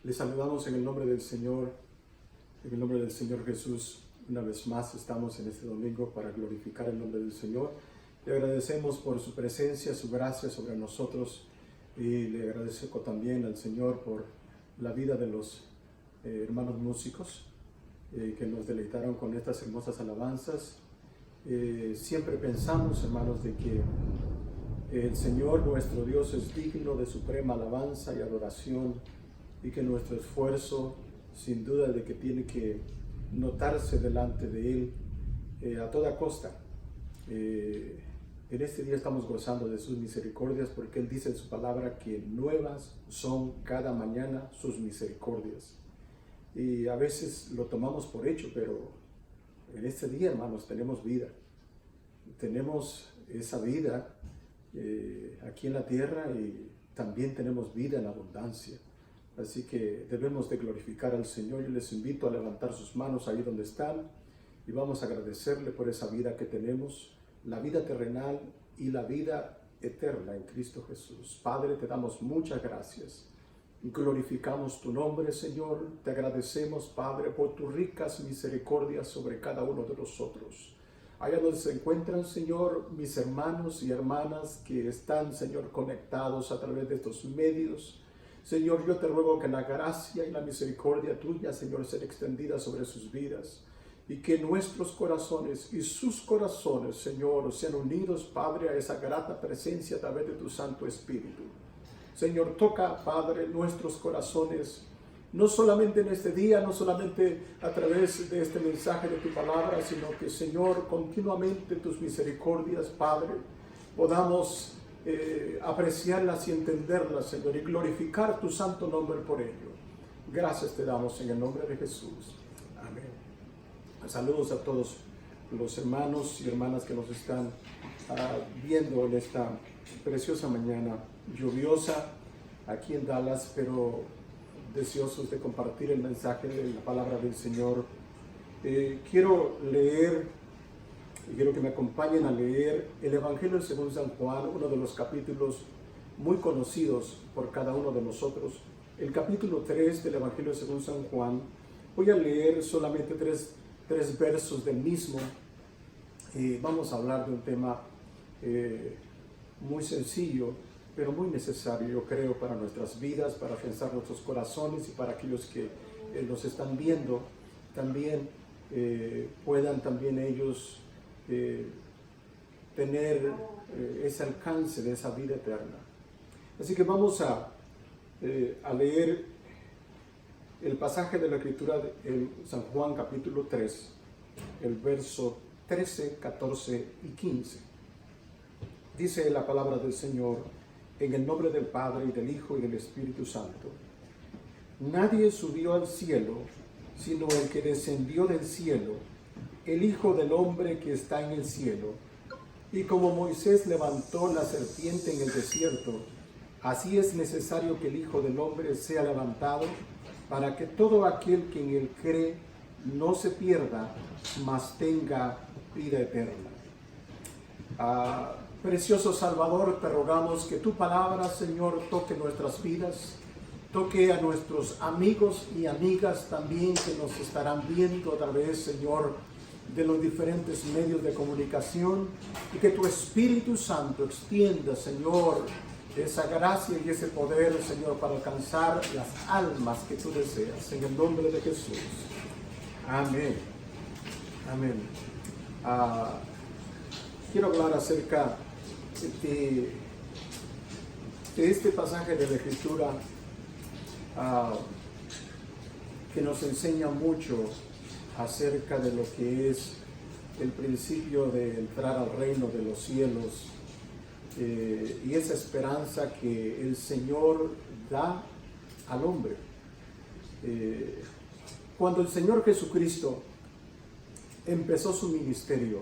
Les saludamos en el nombre del Señor, en el nombre del Señor Jesús. Una vez más estamos en este domingo para glorificar el nombre del Señor. Le agradecemos por su presencia, su gracia sobre nosotros, y le agradezco también al Señor por la vida de los hermanos músicos que nos deleitaron con estas hermosas alabanzas. Siempre pensamos, hermanos, de que el Señor nuestro Dios es digno de suprema alabanza y adoración, y que nuestro esfuerzo, sin duda, de que tiene que notarse delante de Él a toda costa. En este día estamos gozando de sus misericordias, porque Él dice en su palabra que nuevas son cada mañana sus misericordias. Y a veces lo tomamos por hecho, pero en este día, hermanos, tenemos vida. Tenemos esa vida aquí en la tierra, y también tenemos vida en abundancia. Así que debemos de glorificar al Señor. Yo les invito a levantar sus manos ahí donde están y vamos a agradecerle por esa vida que tenemos, la vida terrenal y la vida eterna en Cristo Jesús. Padre, te damos muchas gracias. Glorificamos tu nombre, Señor. Te agradecemos, Padre, por tus ricas misericordias sobre cada uno de nosotros. Allá donde se encuentran, Señor, mis hermanos y hermanas que están, Señor, conectados a través de estos medios. Señor, yo te ruego que la gracia y la misericordia tuya, Señor, sean extendidas sobre sus vidas, y que nuestros corazones y sus corazones, Señor, sean unidos, Padre, a esa grata presencia a través de tu Santo Espíritu. Señor, toca, Padre, nuestros corazones, no solamente en este día, no solamente a través de este mensaje de tu palabra, sino que, Señor, continuamente tus misericordias, Padre, podamos apreciarlas y entenderlas, Señor, y glorificar tu santo nombre por ello. Gracias te damos en el nombre de Jesús. Amén. Saludos a todos los hermanos y hermanas que nos están viendo en esta preciosa mañana lluviosa aquí en Dallas, pero deseosos de compartir el mensaje de la palabra del Señor. Quiero leer y quiero que me acompañen a leer el Evangelio según San Juan, uno de los capítulos muy conocidos por cada uno de nosotros, el capítulo 3 del Evangelio según San Juan. Voy a leer solamente tres versos del mismo, y vamos a hablar de un tema muy sencillo, pero muy necesario, yo creo, para nuestras vidas, para afianzar nuestros corazones, y para aquellos que nos están viendo también puedan también ellos tener ese alcance de esa vida eterna. Así que vamos a leer el pasaje de la Escritura en San Juan capítulo 3, el verso 13, 14 y 15. Dice la palabra del Señor: en el nombre del Padre, y del Hijo, y del Espíritu Santo. Nadie subió al cielo, sino el que descendió del cielo, el Hijo del Hombre que está en el cielo. Y como Moisés levantó la serpiente en el desierto, así es necesario que el Hijo del Hombre sea levantado, para que todo aquel que en él cree no se pierda, mas tenga vida eterna. Precioso Salvador, te rogamos que tu palabra, Señor, toque nuestras vidas, toque a nuestros amigos y amigas también que nos estarán viendo a través, Señor, de los diferentes medios de comunicación, y que tu Espíritu Santo extienda, Señor, esa gracia y ese poder, Señor, para alcanzar las almas que tú deseas, en el nombre de Jesús. Amén. Amén. Quiero hablar acerca de este pasaje de la Escritura que nos enseña mucho acerca de lo que es el principio de entrar al reino de los cielos, y esa esperanza que el Señor da al hombre. Cuando el Señor Jesucristo empezó su ministerio,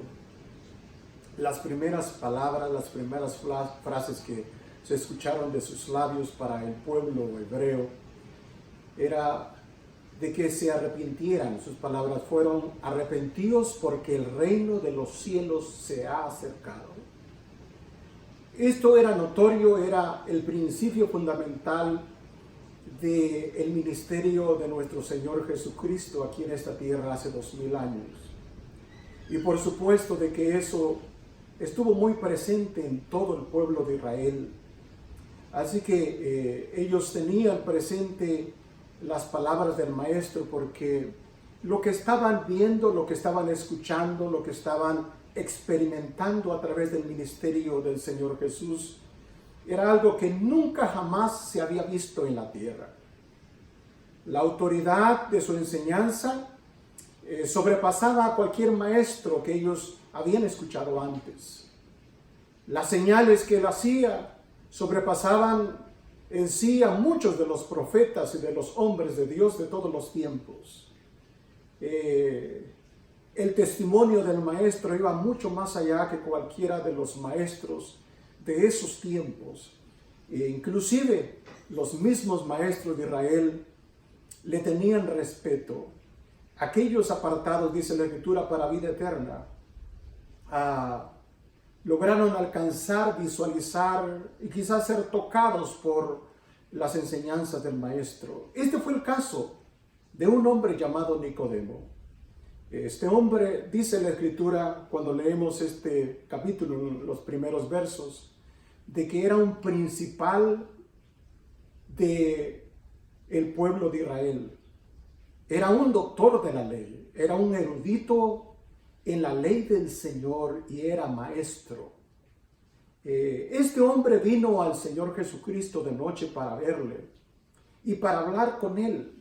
las primeras palabras, las primeras frases que se escucharon de sus labios para el pueblo hebreo era de que se arrepintieran. Sus palabras fueron: arrepentíos porque el reino de los cielos se ha acercado. Esto era notorio, era el principio fundamental del ministerio de nuestro Señor Jesucristo aquí en esta tierra hace 2000 años. Y por supuesto de que eso estuvo muy presente en todo el pueblo de Israel. Así que ellos tenían presente las palabras del Maestro, porque lo que estaban viendo, lo que estaban escuchando, lo que estaban experimentando a través del ministerio del Señor Jesús, era algo que nunca jamás se había visto en la tierra. La autoridad de su enseñanza sobrepasaba a cualquier maestro que ellos habían escuchado antes. Las señales que él hacía sobrepasaban en sí a muchos de los profetas y de los hombres de Dios de todos los tiempos. El testimonio del maestro iba mucho más allá que cualquiera de los maestros de esos tiempos. Inclusive los mismos maestros de Israel le tenían respeto. Aquellos apartados, dice la Escritura, para vida eterna, lograron alcanzar, visualizar y quizás ser tocados por las enseñanzas del Maestro. Este fue el caso de un hombre llamado Nicodemo. Este hombre, dice la Escritura, cuando leemos este capítulo, los primeros versos, de que era un principal del pueblo de Israel. Era un doctor de la ley, era un erudito en la ley del Señor y era maestro. Este hombre vino al Señor Jesucristo de noche para verle y para hablar con él.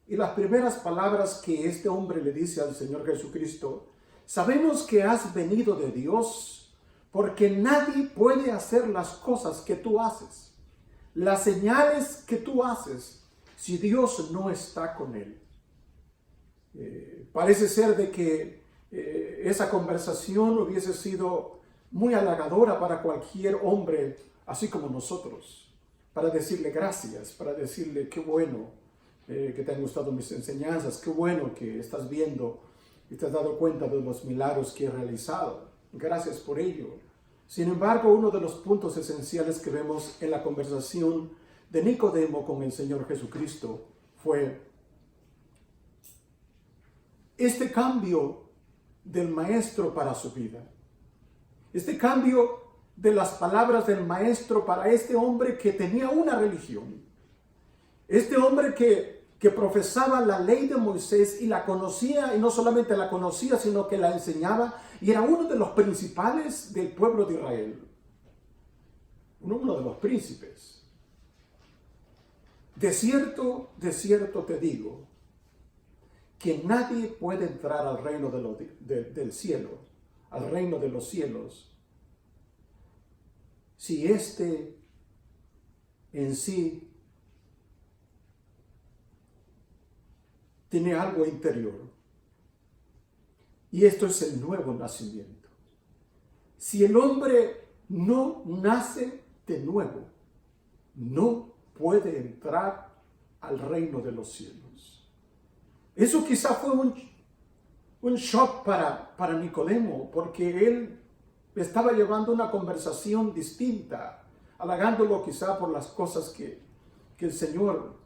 Y las primeras palabras que este hombre le dice al Señor Jesucristo: sabemos que has venido de Dios, porque nadie puede hacer las cosas que tú haces, las señales que tú haces, si Dios no está con él. Parece ser de que esa conversación hubiese sido muy halagadora para cualquier hombre, así como nosotros, para decirle gracias, para decirle qué bueno que te han gustado mis enseñanzas, qué bueno que estás viendo y te has dado cuenta de los milagros que he realizado. Gracias por ello. Sin embargo, uno de los puntos esenciales que vemos en la conversación de Nicodemo con el Señor Jesucristo fue este cambio del Maestro para su vida. Este cambio de las palabras del Maestro para este hombre que tenía una religión. Este hombre que profesaba la ley de Moisés y la conocía, y no solamente la conocía, sino que la enseñaba, y era uno de los principales del pueblo de Israel. Uno de los príncipes. De cierto te digo, que nadie puede entrar al reino del cielo, al reino de los cielos, si éste en sí tiene algo interior. Y esto es el nuevo nacimiento. Si el hombre no nace de nuevo, no puede entrar al reino de los cielos. Eso quizá fue un shock para Nicodemo, porque él estaba llevando una conversación distinta, halagándolo quizá por las cosas que el Señor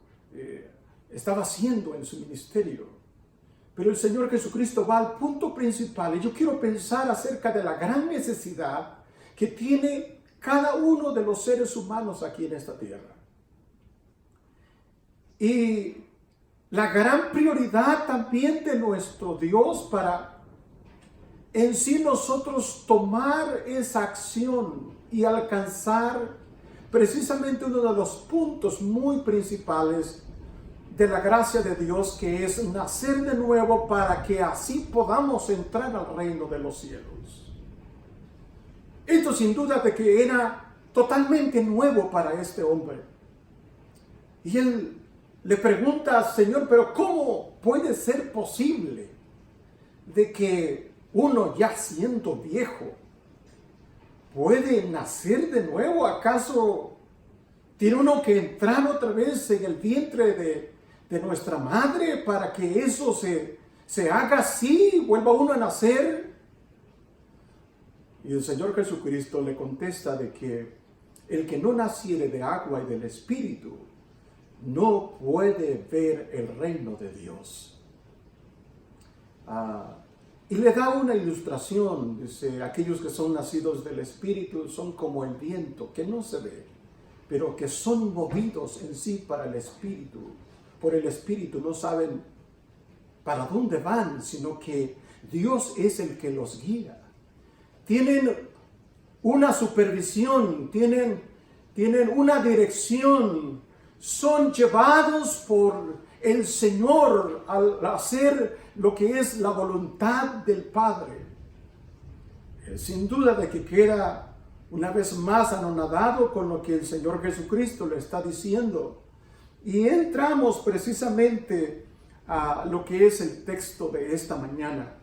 estaba haciendo en su ministerio. Pero el Señor Jesucristo va al punto principal, y yo quiero pensar acerca de la gran necesidad que tiene cada uno de los seres humanos aquí en esta tierra. Y la gran prioridad también de nuestro Dios para en sí nosotros tomar esa acción y alcanzar precisamente uno de los puntos muy principales de la gracia de Dios, que es nacer de nuevo para que así podamos entrar al reino de los cielos. Esto sin duda de que era totalmente nuevo para este hombre. Y él le pregunta al Señor: pero ¿cómo puede ser posible de que uno ya siendo viejo puede nacer de nuevo? ¿Acaso tiene uno que entrar otra vez en el vientre de nuestra madre para que eso se haga así, vuelva uno a nacer? Y el Señor Jesucristo le contesta de que el que no naciere de agua y del Espíritu no puede ver el reino de Dios. Y le da una ilustración, dice, aquellos que son nacidos del Espíritu son como el viento que no se ve, pero que son movidos en sí para el Espíritu. Por el Espíritu no saben para dónde van, sino que Dios es el que los guía. Tienen una supervisión, tienen una dirección, son llevados por el Señor al hacer lo que es la voluntad del Padre. Sin duda de que queda una vez más anonadado con lo que el Señor Jesucristo le está diciendo. Y entramos precisamente a lo que es el texto de esta mañana.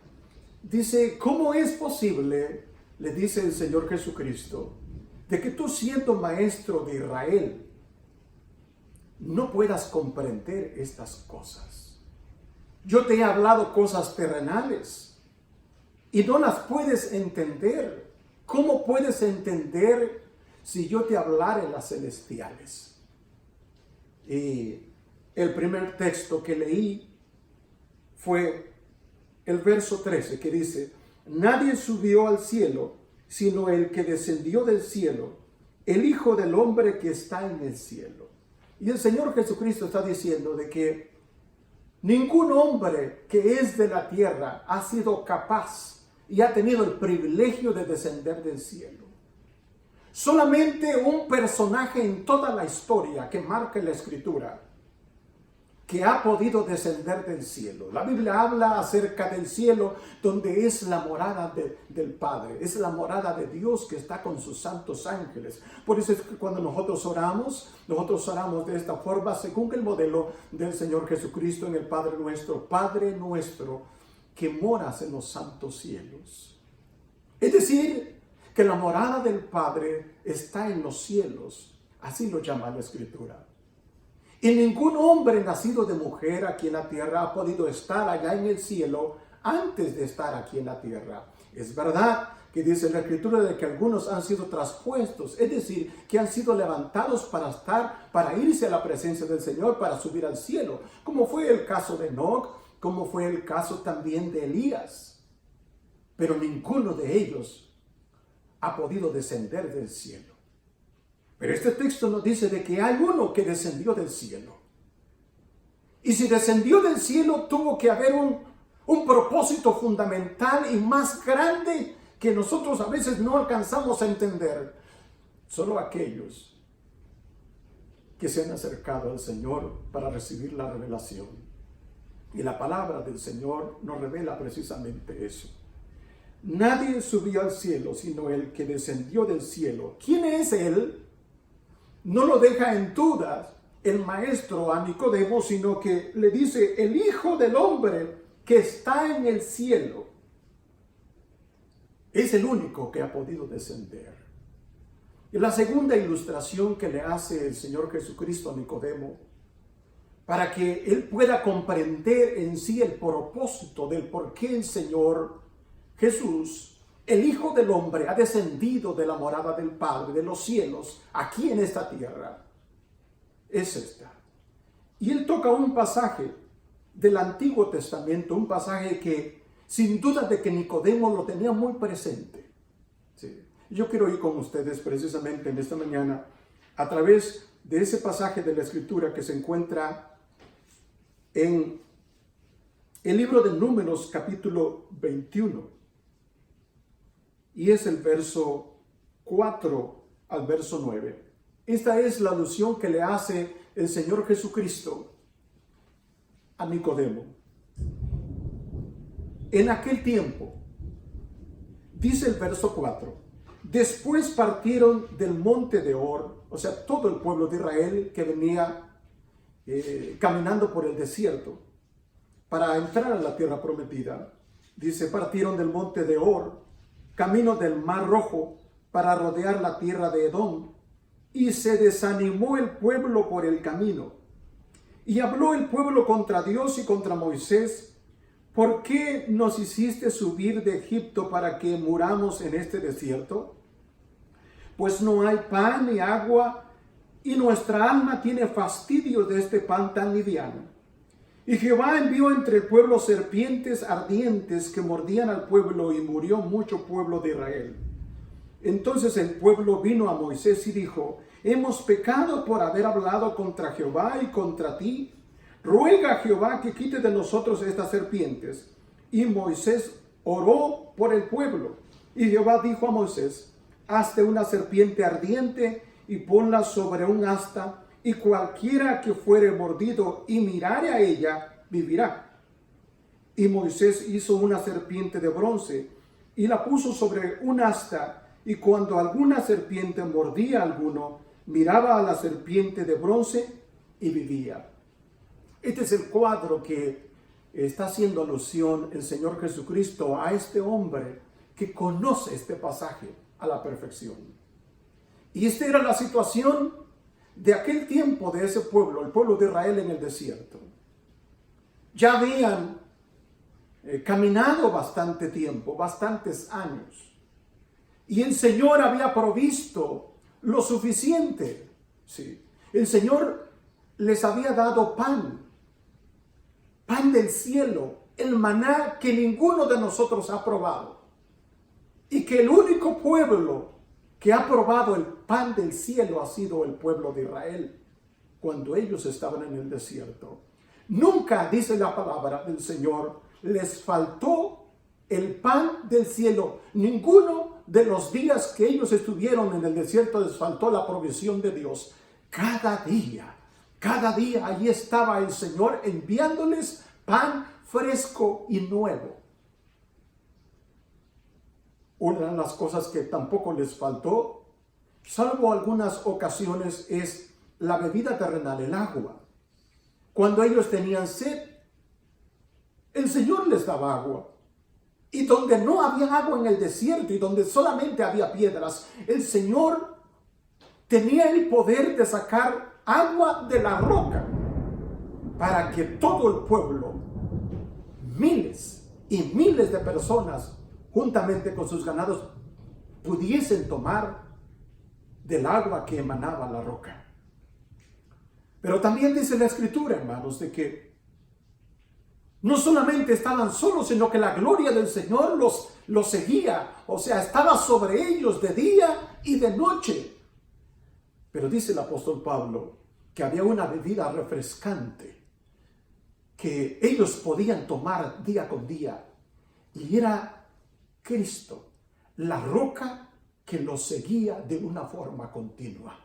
Dice, ¿cómo es posible, le dice el Señor Jesucristo, de que tú siendo maestro de Israel, no puedas comprender estas cosas? Yo te he hablado cosas terrenales y no las puedes entender. ¿Cómo puedes entender si yo te hablara en las celestiales? Y el primer texto que leí fue el verso 13, que dice, nadie subió al cielo, sino el que descendió del cielo, el Hijo del Hombre que está en el cielo. Y el Señor Jesucristo está diciendo de que ningún hombre que es de la tierra ha sido capaz y ha tenido el privilegio de descender del cielo. Solamente un personaje en toda la historia que marca la Escritura que ha podido descender del cielo. La Biblia habla acerca del cielo, donde es la morada del Padre, es la morada de Dios que está con sus santos ángeles. Por eso es que cuando nosotros oramos de esta forma, según el modelo del Señor Jesucristo en el Padre nuestro, que moras en los santos cielos. Es decir, que la morada del Padre está en los cielos, así lo llama la Escritura. Y ningún hombre nacido de mujer aquí en la tierra ha podido estar allá en el cielo antes de estar aquí en la tierra. Es verdad que dice la Escritura de que algunos han sido traspuestos, es decir, que han sido levantados para irse a la presencia del Señor, para subir al cielo, como fue el caso de Enoc, como fue el caso también de Elías. Pero ninguno de ellos ha podido descender del cielo. Pero este texto nos dice de que hay uno que descendió del cielo. Y si descendió del cielo, tuvo que haber un propósito fundamental y más grande que nosotros a veces no alcanzamos a entender. Solo aquellos que se han acercado al Señor para recibir la revelación. Y la palabra del Señor nos revela precisamente eso. Nadie subió al cielo, sino el que descendió del cielo. ¿Quién es Él? No lo deja en dudas el maestro a Nicodemo, sino que le dice, el Hijo del Hombre que está en el cielo. Es el único que ha podido descender. Y la segunda ilustración que le hace el Señor Jesucristo a Nicodemo, para que él pueda comprender en sí el propósito del por qué el Señor Jesús, el Hijo del Hombre, ha descendido de la morada del Padre, de los cielos, aquí en esta tierra, es esta. Y él toca un pasaje del Antiguo Testamento, un pasaje que sin duda de que Nicodemo lo tenía muy presente. Sí. Yo quiero ir con ustedes precisamente en esta mañana a través de ese pasaje de la Escritura que se encuentra en el libro de Números capítulo 21. Y es el verso 4 al verso 9. Esta es la alusión que le hace el Señor Jesucristo a Nicodemo. En aquel tiempo, dice el verso 4, después partieron del monte de Or, o sea, todo el pueblo de Israel que venía caminando por el desierto para entrar a la tierra prometida. Dice, partieron del monte de Or, camino del Mar Rojo, para rodear la tierra de Edom, y se desanimó el pueblo por el camino. Y habló el pueblo contra Dios y contra Moisés, ¿por qué nos hiciste subir de Egipto para que muramos en este desierto? Pues no hay pan ni agua, y nuestra alma tiene fastidio de este pan tan liviano. Y Jehová envió entre el pueblo serpientes ardientes que mordían al pueblo, y murió mucho pueblo de Israel. Entonces el pueblo vino a Moisés y dijo: hemos pecado por haber hablado contra Jehová y contra ti. Ruega a Jehová que quite de nosotros estas serpientes. Y Moisés oró por el pueblo. Y Jehová dijo a Moisés: hazte una serpiente ardiente y ponla sobre un asta, y cualquiera que fuere mordido y mirare a ella, vivirá. Y Moisés hizo una serpiente de bronce y la puso sobre un asta, y cuando alguna serpiente mordía a alguno, miraba a la serpiente de bronce y vivía. Este es el cuadro que está haciendo alusión el Señor Jesucristo a este hombre que conoce este pasaje a la perfección. Y esta era la situación de aquel tiempo de ese pueblo, el pueblo de Israel en el desierto. Ya habían caminado bastante tiempo, bastantes años. Y el Señor había provisto lo suficiente. Sí. El Señor les había dado pan del cielo, el maná que ninguno de nosotros ha probado. Y que el único pueblo que ha probado el pan del cielo ha sido el pueblo de Israel cuando ellos estaban en el desierto. Nunca, dice la palabra del Señor, les faltó el pan del cielo. Ninguno de los días que ellos estuvieron en el desierto les faltó la provisión de Dios. Cada día ahí estaba el Señor enviándoles pan fresco y nuevo. Una de las cosas que tampoco les faltó, salvo algunas ocasiones, es la bebida terrenal, el agua. Cuando ellos tenían sed, el Señor les daba agua. Y donde no había agua en el desierto y donde solamente había piedras, el Señor tenía el poder de sacar agua de la roca para que todo el pueblo, miles y miles de personas, juntamente con sus ganados, pudiesen tomar del agua que emanaba la roca. Pero también dice la Escritura, hermanos, de que no solamente estaban solos, sino que la gloria del Señor los seguía. O sea, estaba sobre ellos de día y de noche. Pero dice el apóstol Pablo que había una bebida refrescante que ellos podían tomar día con día. Y era Cristo, la roca que los seguía de una forma continua.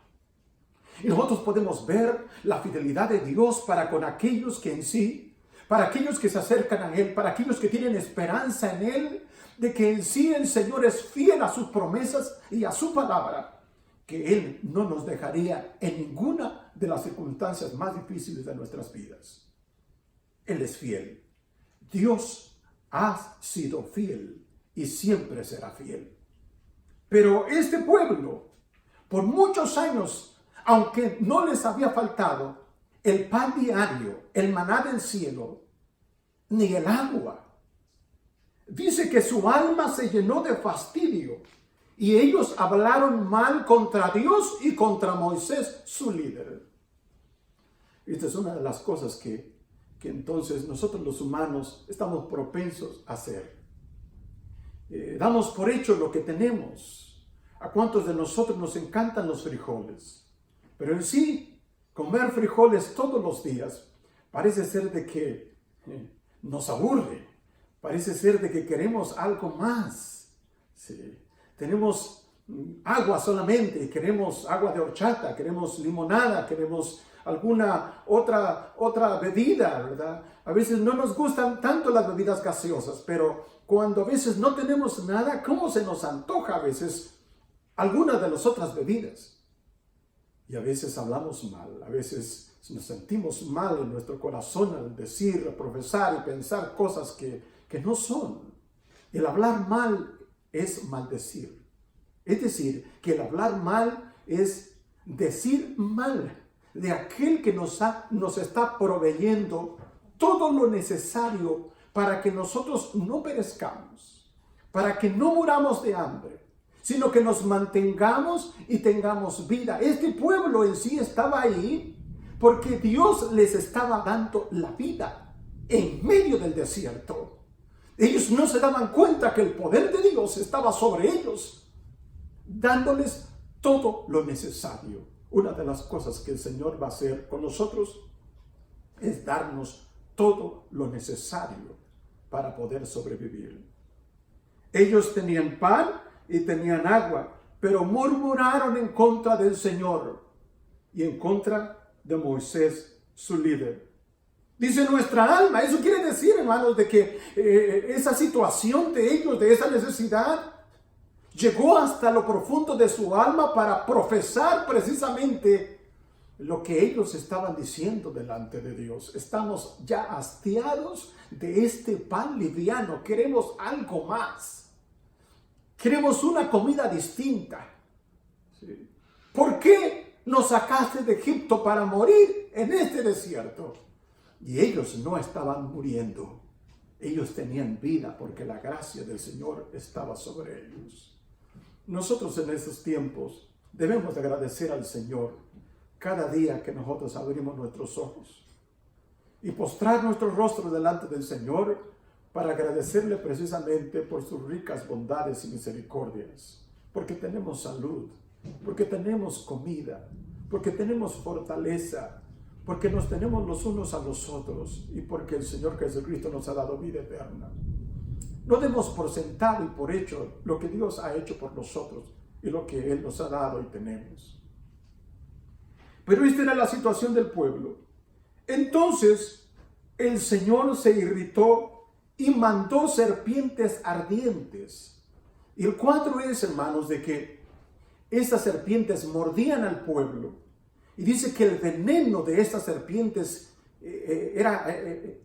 Y nosotros podemos ver la fidelidad de Dios para con aquellos que en sí, para aquellos que se acercan a Él, para aquellos que tienen esperanza en Él, de que en sí el Señor es fiel a sus promesas y a su palabra, que Él no nos dejaría en ninguna de las circunstancias más difíciles de nuestras vidas. Él es fiel. Dios ha sido fiel y siempre será fiel. Pero este pueblo, por muchos años, aunque no les había faltado el pan diario, el maná del cielo, ni el agua, dice que su alma se llenó de fastidio y ellos hablaron mal contra Dios y contra Moisés, su líder. Esta es una de las cosas que entonces nosotros los humanos estamos propensos a hacer. Damos por hecho lo que tenemos. ¿A cuántos de nosotros nos encantan los frijoles? Pero en sí, comer frijoles todos los días parece ser de que nos aburre. Parece ser de que queremos algo más. Sí. Tenemos agua solamente, queremos agua de horchata, queremos limonada, queremos alguna otra bebida, ¿verdad? A veces no nos gustan tanto las bebidas gaseosas, pero cuando a veces no tenemos nada, ¿cómo se nos antoja a veces alguna de las otras bebidas? Y a veces hablamos mal, a veces nos sentimos mal en nuestro corazón al decir, profesar y pensar cosas que no son. El hablar mal es maldecir. Es decir, que el hablar mal es decir mal de aquel que nos está proveyendo todo lo necesario para que nosotros no perezcamos, para que no muramos de hambre, sino que nos mantengamos y tengamos vida. Este pueblo en sí estaba ahí porque Dios les estaba dando la vida en medio del desierto. Ellos no se daban cuenta que el poder de Dios estaba sobre ellos, dándoles todo lo necesario. Una de las cosas que el Señor va a hacer con nosotros es darnos todo lo necesario para poder sobrevivir. Ellos tenían pan y tenían agua, pero murmuraron en contra del Señor y en contra de Moisés, su líder. Dice nuestra alma, eso quiere decir, hermanos, de que esa situación de ellos, de esa necesidad, llegó hasta lo profundo de su alma para profesar precisamente lo que ellos estaban diciendo delante de Dios. Estamos ya hastiados de este pan liviano, queremos algo más. Queremos una comida distinta. ¿Sí? ¿Por qué nos sacaste de Egipto para morir en este desierto? Y ellos no estaban muriendo. Ellos tenían vida porque la gracia del Señor estaba sobre ellos. Nosotros en estos tiempos debemos de agradecer al Señor cada día que nosotros abrimos nuestros ojos y postrar nuestro rostro delante del Señor para agradecerle precisamente por sus ricas bondades y misericordias, porque tenemos salud, porque tenemos comida, porque tenemos fortaleza, porque nos tenemos los unos a los otros y porque el Señor Jesucristo nos ha dado vida eterna. No demos por sentado y por hecho lo que Dios ha hecho por nosotros y lo que Él nos ha dado y tenemos. Pero esta era la situación del pueblo. Entonces el Señor se irritó y mandó serpientes ardientes. Y el cuadro es, hermanos, de que estas serpientes mordían al pueblo. Y dice que el veneno de estas serpientes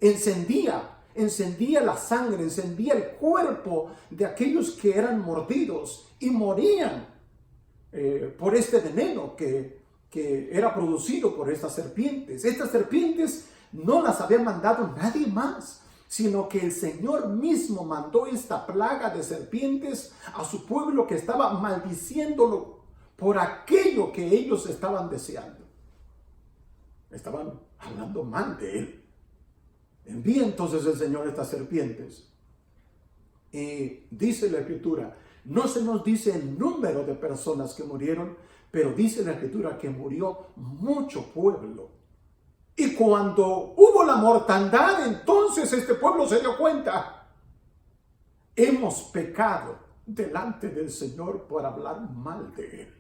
encendía la sangre, encendía el cuerpo de aquellos que eran mordidos y morían por este veneno que era producido por estas serpientes. Estas serpientes no las había mandado nadie más, sino que el Señor mismo mandó esta plaga de serpientes a su pueblo que estaba maldiciéndolo por aquello que ellos estaban deseando. Estaban hablando mal de él. Envía entonces el Señor estas serpientes. Y dice la Escritura, no se nos dice el número de personas que murieron, pero dice la Escritura que murió mucho pueblo. Y cuando hubo la mortandad, entonces este pueblo se dio cuenta. Hemos pecado delante del Señor por hablar mal de Él.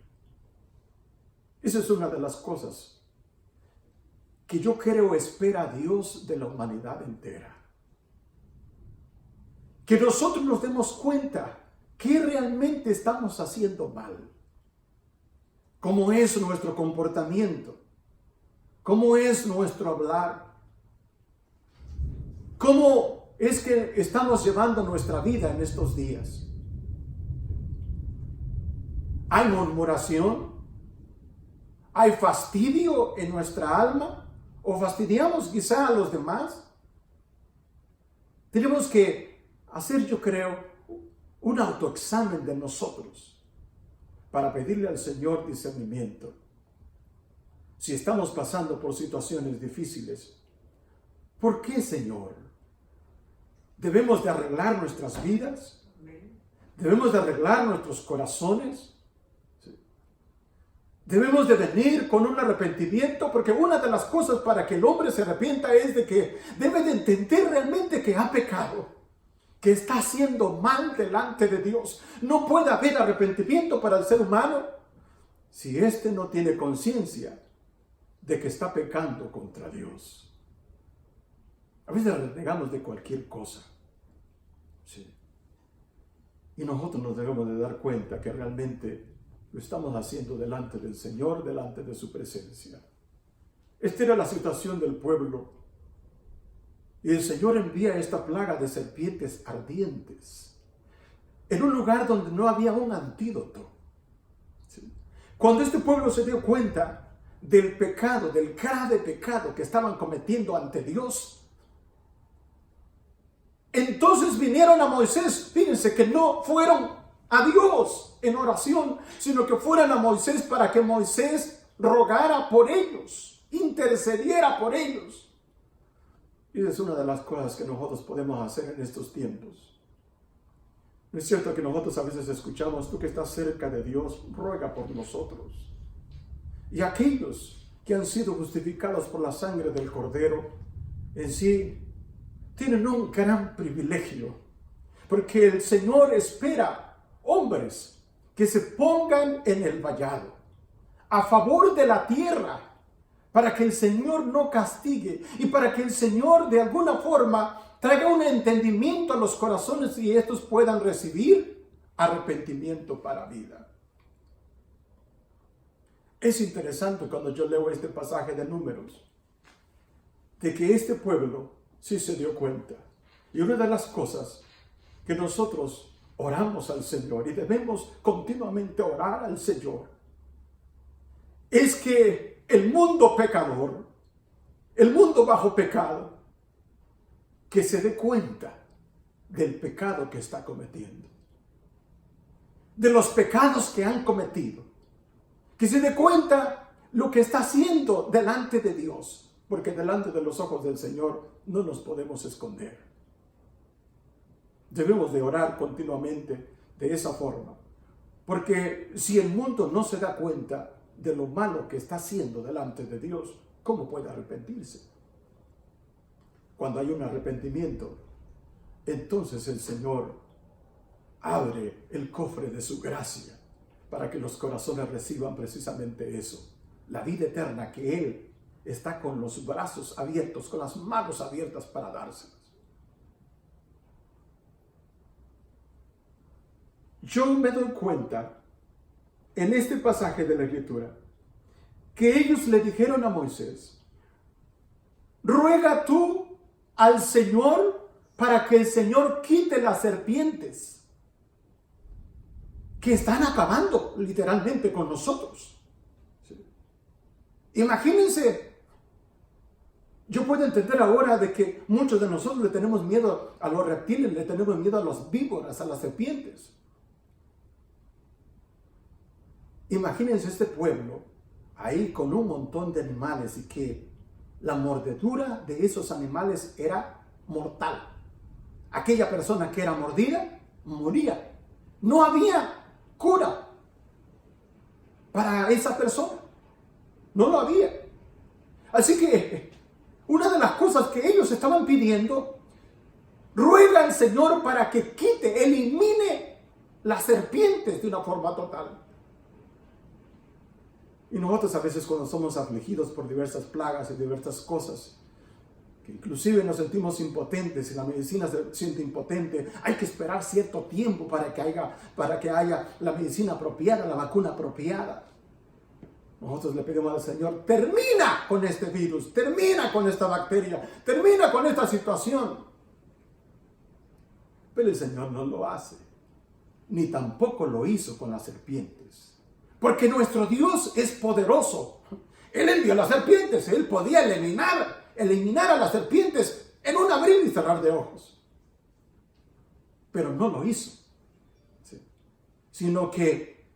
Esa es una de las cosas que yo creo espera Dios de la humanidad entera. Que nosotros nos demos cuenta que realmente estamos haciendo mal. Cómo es nuestro comportamiento. Cómo es nuestro hablar. Cómo es que estamos llevando nuestra vida en estos días. ¿Hay murmuración? ¿Hay fastidio en nuestra alma? ¿O fastidiamos quizá a los demás? Tenemos que hacer, yo creo, un autoexamen de nosotros para pedirle al Señor discernimiento. Si estamos pasando por situaciones difíciles, ¿por qué, Señor? ¿Debemos de arreglar nuestras vidas? ¿Debemos de arreglar nuestros corazones? Debemos de venir con un arrepentimiento, porque una de las cosas para que el hombre se arrepienta es de que debe de entender realmente que ha pecado, que está haciendo mal delante de Dios. No puede haber arrepentimiento para el ser humano si éste no tiene conciencia de que está pecando contra Dios. A veces renegamos de cualquier cosa. Sí. Y nosotros nos debemos de dar cuenta que realmente lo estamos haciendo delante del Señor, delante de su presencia. Esta era la situación del pueblo. Y el Señor envía esta plaga de serpientes ardientes en un lugar donde no había un antídoto. ¿Sí? Cuando este pueblo se dio cuenta del pecado, del grave pecado que estaban cometiendo ante Dios, entonces vinieron a Moisés. Fíjense que no fueron a Dios en oración, sino que fueran a Moisés para que Moisés rogara por ellos, intercediera por ellos. Y es una de las cosas que nosotros podemos hacer en estos tiempos. ¿No es cierto que nosotros a veces escuchamos, tú que estás cerca de Dios, ruega por nosotros? Y aquellos que han sido justificados por la sangre del Cordero, en sí, tienen un gran privilegio, porque el Señor espera hombres que se pongan en el vallado, a favor de la tierra, para que el Señor no castigue y para que el Señor de alguna forma traiga un entendimiento a los corazones y estos puedan recibir arrepentimiento para vida. Es interesante cuando yo leo este pasaje de Números, de que este pueblo sí se dio cuenta. Y una de las cosas que nosotros oramos al Señor y debemos continuamente orar al Señor, es que el mundo pecador, el mundo bajo pecado, que se dé cuenta del pecado que está cometiendo, de los pecados que han cometido, que se dé cuenta lo que está haciendo delante de Dios, porque delante de los ojos del Señor no nos podemos esconder. Debemos de orar continuamente de esa forma, porque si el mundo no se da cuenta de lo malo que está haciendo delante de Dios, ¿cómo puede arrepentirse? Cuando hay un arrepentimiento, entonces el Señor abre el cofre de su gracia para que los corazones reciban precisamente eso, la vida eterna que Él está con los brazos abiertos, con las manos abiertas para dárselas. Yo me doy cuenta en este pasaje de la Escritura que ellos le dijeron a Moisés, ruega tú al Señor para que el Señor quite las serpientes que están acabando literalmente con nosotros. ¿Sí? Imagínense, yo puedo entender ahora de que muchos de nosotros le tenemos miedo a los reptiles, le tenemos miedo a las víboras, a las serpientes. Imagínense este pueblo ahí con un montón de animales y que la mordedura de esos animales era mortal. Aquella persona que era mordida, moría. No había cura para esa persona. No lo había. Así que una de las cosas que ellos estaban pidiendo, ruega al Señor para que quite, elimine las serpientes de una forma total. Y nosotros a veces cuando somos afligidos por diversas plagas y diversas cosas, que inclusive nos sentimos impotentes y la medicina se siente impotente, hay que esperar cierto tiempo para que haya la medicina apropiada, la vacuna apropiada. Nosotros le pedimos al Señor, termina con este virus, termina con esta bacteria, termina con esta situación. Pero el Señor no lo hace, ni tampoco lo hizo con las serpientes. Porque nuestro Dios es poderoso. Él envió las serpientes. Él podía eliminar a las serpientes en un abrir y cerrar de ojos. Pero no lo hizo. ¿Sí? Sino que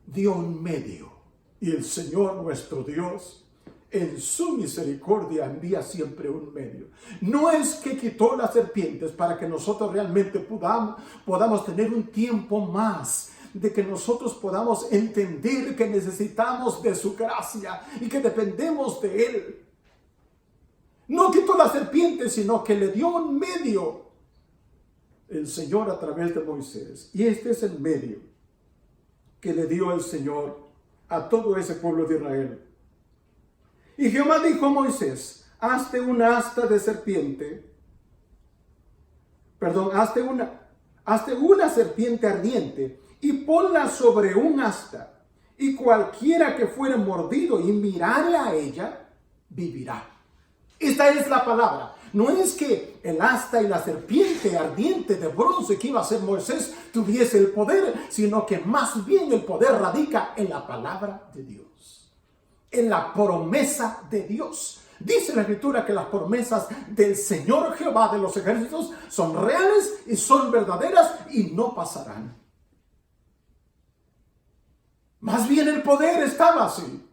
dio un medio. Y el Señor nuestro Dios, en su misericordia, envía siempre un medio. No es que quitó las serpientes para que nosotros realmente podamos tener un tiempo más de que nosotros podamos entender que necesitamos de su gracia y que dependemos de Él. No quitó las serpientes, sino que le dio un medio el Señor a través de Moisés. Y este es el medio que le dio el Señor a todo ese pueblo de Israel. Y Jehová dijo a Moisés, hazte una asta de serpiente, hazte una serpiente ardiente y ponla sobre un asta, y cualquiera que fuere mordido y mirare a ella, vivirá. Esta es la palabra. No es que el asta y la serpiente ardiente de bronce que iba a hacer Moisés tuviese el poder, sino que más bien el poder radica en la palabra de Dios, en la promesa de Dios. Dice la Escritura que las promesas del Señor Jehová de los ejércitos son reales y son verdaderas y no pasarán. Más bien el poder estaba así,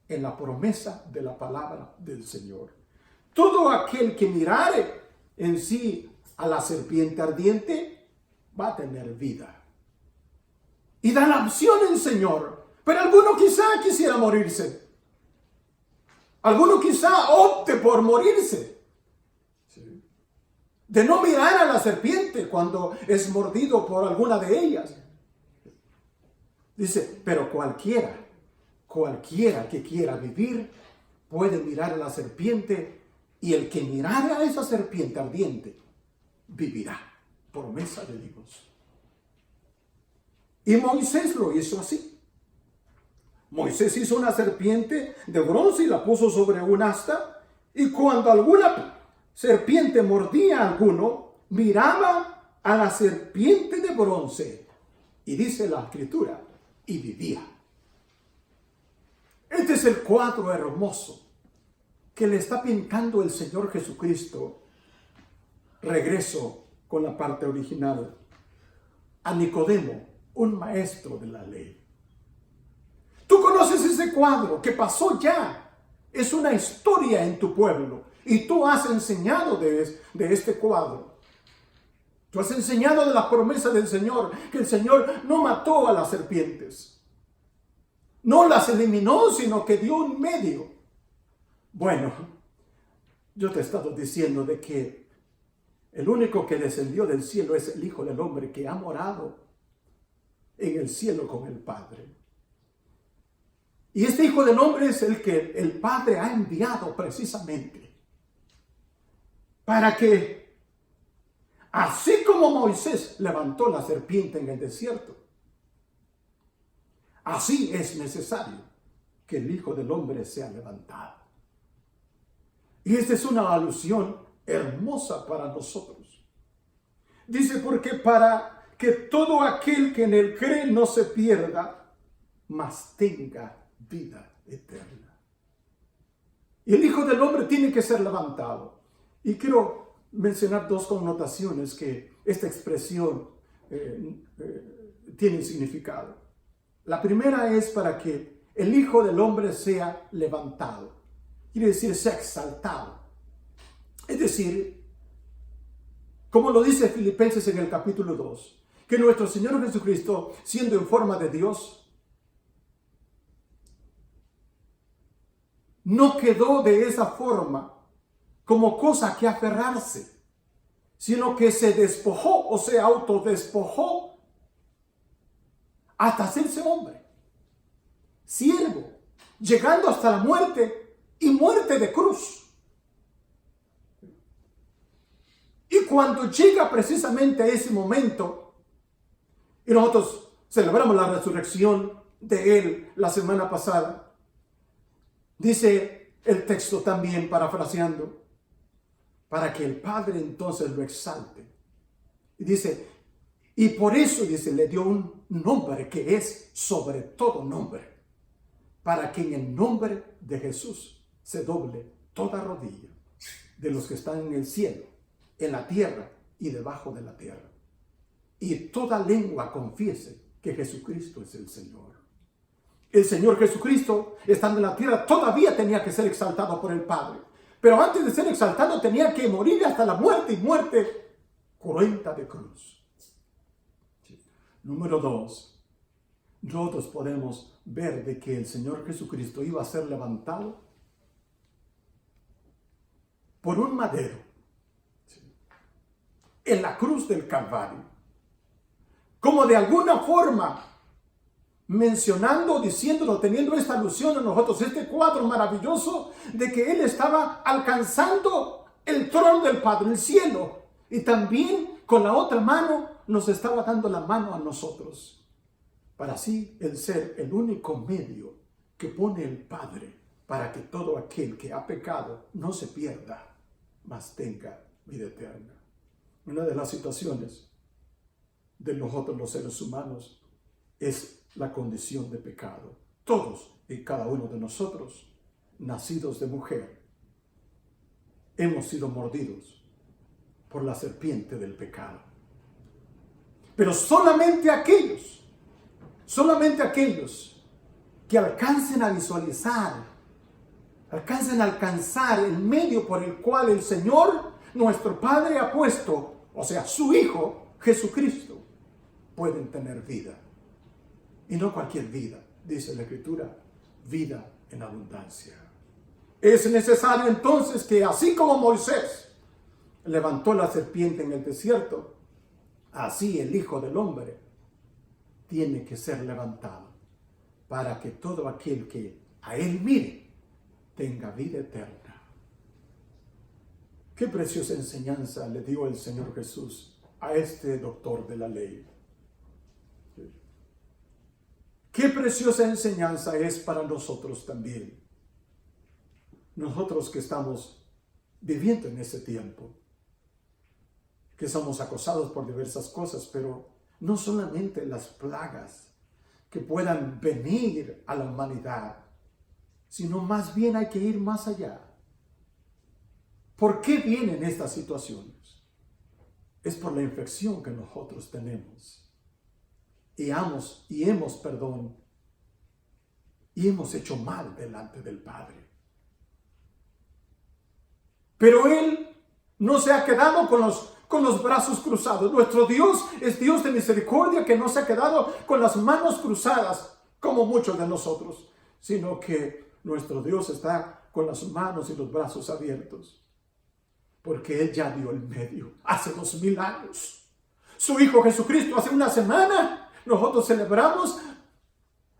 en la promesa de la palabra del Señor. Todo aquel que mirare en sí a la serpiente ardiente va a tener vida. Y da la opción el Señor. Pero alguno quizá quisiera morirse. Alguno quizá opte por morirse. ¿Sí? De no mirar a la serpiente cuando es mordido por alguna de ellas. Dice, pero cualquiera que quiera vivir puede mirar a la serpiente, y el que mirare a esa serpiente ardiente vivirá. Promesa de Dios. Y Moisés lo hizo así. Moisés hizo una serpiente de bronce y la puso sobre un asta, y cuando alguna serpiente mordía a alguno, miraba a la serpiente de bronce, y dice la escritura, y vivía. Este es el cuadro hermoso que le está pintando el Señor Jesucristo. Regreso con la parte original a Nicodemo, un maestro de la ley. Tú conoces ese cuadro que pasó ya. Es una historia en tu pueblo y tú has enseñado de este cuadro. Tú has enseñado de la promesa del Señor, que el Señor no mató a las serpientes. No las eliminó, sino que dio un medio. Bueno, yo te he estado diciendo de que el único que descendió del cielo es el Hijo del Hombre, que ha morado en el cielo con el Padre. Y este Hijo del Hombre es el que el Padre ha enviado precisamente para que, así como Moisés levantó la serpiente en el desierto, así es necesario que el Hijo del Hombre sea levantado. Y esta es una alusión hermosa para nosotros. Dice, porque para que todo aquel que en él cree no se pierda, mas tenga vida eterna. Y el Hijo del Hombre tiene que ser levantado. Y quiero mencionar dos connotaciones que esta expresión tiene significado. La primera es para que el Hijo del Hombre sea levantado. Quiere decir, sea exaltado. Es decir, como lo dice Filipenses en el capítulo 2, que nuestro Señor Jesucristo, siendo en forma de Dios, no quedó de esa forma como cosa que aferrarse, sino que se despojó o se autodespojó hasta hacerse hombre, siervo, llegando hasta la muerte y muerte de cruz. Y cuando llega precisamente ese momento, y nosotros celebramos la resurrección de Él la semana pasada, dice el texto también, parafraseando, para que el Padre entonces lo exalte. Y dice, y por eso, dice, le dio un nombre que es sobre todo nombre, para que en el nombre de Jesús se doble toda rodilla de los que están en el cielo, en la tierra y debajo de la tierra, y toda lengua confiese que Jesucristo es el Señor. El Señor Jesucristo, estando en la tierra, todavía tenía que ser exaltado por el Padre, pero antes de ser exaltado tenía que morir hasta la muerte, y muerte cruenta de cruz. Número 2, nosotros podemos ver de que el Señor Jesucristo iba a ser levantado por un madero en la cruz del Calvario, como de alguna forma mencionando, diciéndolo, teniendo esta alusión a nosotros, este cuadro maravilloso de que Él estaba alcanzando el trono del Padre, el cielo, y también con la otra mano nos estaba dando la mano a nosotros, para así el ser el único medio que pone el Padre para que todo aquel que ha pecado no se pierda, mas tenga vida eterna. Una de las situaciones de nosotros los seres humanos es la condición de pecado. Todos y cada uno de nosotros, nacidos de mujer, hemos sido mordidos por la serpiente del pecado. Pero solamente aquellos Solamente aquellos que alcancen a visualizar, alcancen a alcanzar el medio por el cual el Señor, nuestro Padre, ha puesto, o sea, su Hijo, Jesucristo, pueden tener vida. Y no cualquier vida, dice la Escritura, vida en abundancia. Es necesario entonces que así como Moisés levantó la serpiente en el desierto, así el Hijo del Hombre tiene que ser levantado para que todo aquel que a Él mire tenga vida eterna. Qué preciosa enseñanza le dio el Señor Jesús a este doctor de la ley. Qué preciosa enseñanza es para nosotros también. Nosotros que estamos viviendo en ese tiempo, que somos acosados por diversas cosas, pero no solamente las plagas que puedan venir a la humanidad, sino más bien hay que ir más allá. ¿Por qué vienen estas situaciones? Es por la infección que nosotros tenemos. Y hemos hecho mal delante del Padre. Pero Él no se ha quedado con los brazos cruzados. Nuestro Dios es Dios de misericordia, que no se ha quedado con las manos cruzadas como muchos de nosotros, sino que nuestro Dios está con las manos y los brazos abiertos, porque Él ya dio el medio hace 2000 años. Su Hijo Jesucristo, hace una semana nosotros celebramos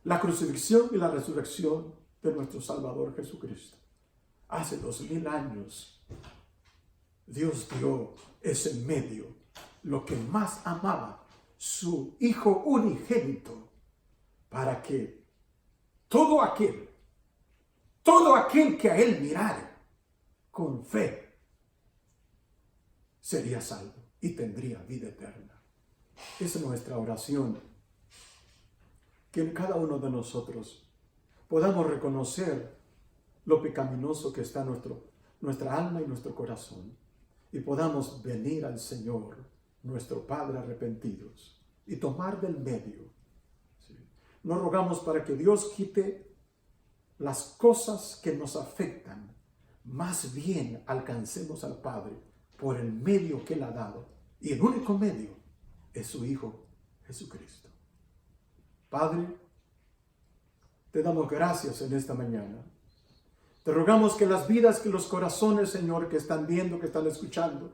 la crucifixión y la resurrección de nuestro Salvador Jesucristo. Hace 2000 años Dios dio ese medio, lo que más amaba, su Hijo unigénito, para que todo aquel que a Él mirare con fe sería salvo y tendría vida eterna. Es nuestra oración, que en cada uno de nosotros podamos reconocer lo pecaminoso que está nuestra alma y nuestro corazón, y podamos venir al Señor, nuestro Padre, arrepentidos, y tomar del medio. ¿Sí? Nos rogamos para que Dios quite las cosas que nos afectan, más bien alcancemos al Padre por el medio que Él ha dado, y el único medio es su Hijo Jesucristo. Padre, te damos gracias en esta mañana. Te rogamos que las vidas, que los corazones, Señor, que están viendo, que están escuchando,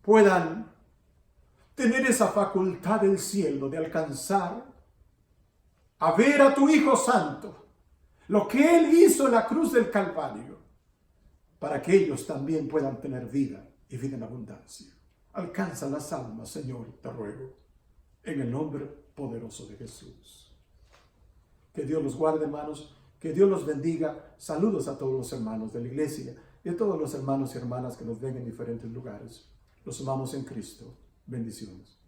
puedan tener esa facultad del cielo de alcanzar a ver a tu Hijo Santo, lo que Él hizo en la cruz del Calvario, para que ellos también puedan tener vida y vida en abundancia. Alcanza las almas, Señor, te ruego, en el nombre poderoso de Jesús. Que Dios los guarde, hermanos, que Dios los bendiga. Saludos a todos los hermanos de la iglesia y a todos los hermanos y hermanas que nos ven en diferentes lugares. Los amamos en Cristo. Bendiciones.